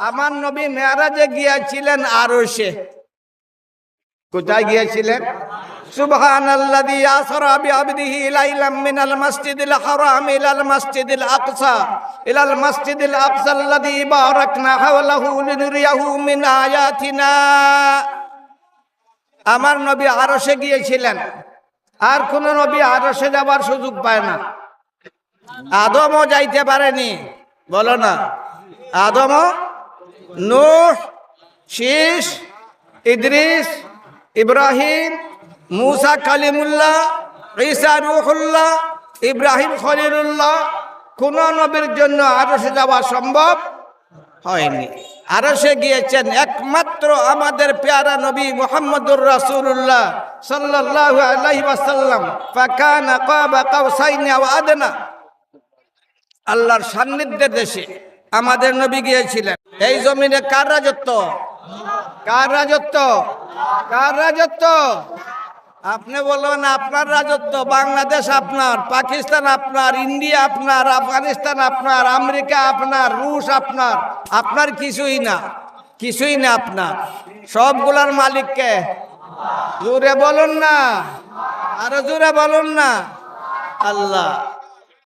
আমার নবী মেরাজে গিয়েছিলেন আরশে। কোথায় গিয়েছিলেন? সুবহানাল্লাযী আসরা বিআবদিহি লাইলাম মিনাল মাসজিদিল হারাম ইলাল মাসজিদিল আকসা আল্লাযী বারাকনা হাওলাহু লিনুরিয়াহু মিন আয়াতিনা। আমার নবী আরশে গিয়েছিলেন। আর কোন নবী আরশে যাবার সুযোগ পায় না। আদমও যাইতে পারেনি, বলো না? আদমও, নূহ, শীস, ইদ্রিস, ইব্রাহিম, মুসা কালিমুল্লাহ, ঈসা রূহুল্লাহ, ইব্রাহিম খলিলুল্লাহ, কোন নবীর জন্য আরশে যাওয়া সম্ভব হয়নি। আরশে গিয়েছেন একমাত্র আমাদের পেয়ারা নবী মুহাম্মদুর রাসূলুল্লাহ সাল্লাল্লাহু আলাইহি ওয়াসাল্লাম। ফাকানা কাবা কাউসাইনি আও আদনা। আল্লাহর সান্নিধ্যের দেশে আমাদের নবী গিয়েছিলেন। এই জমিনে কার রাজত্ব? কার রাজত্ব? কার রাজত্ব? আপনি বলবেন আপনার রাজত্ব। বাংলাদেশ আপনার, পাকিস্তান আপনার, ইন্ডিয়া আপনার, আফগানিস্তান আপনার, আমেরিকা আপনার, রুশ আপনার। আপনার কিছুই না, কিছুই না আপনার। সবগুলার মালিককে জোরে বলুন না, আরো জোরে বলুন না, আল্লাহ।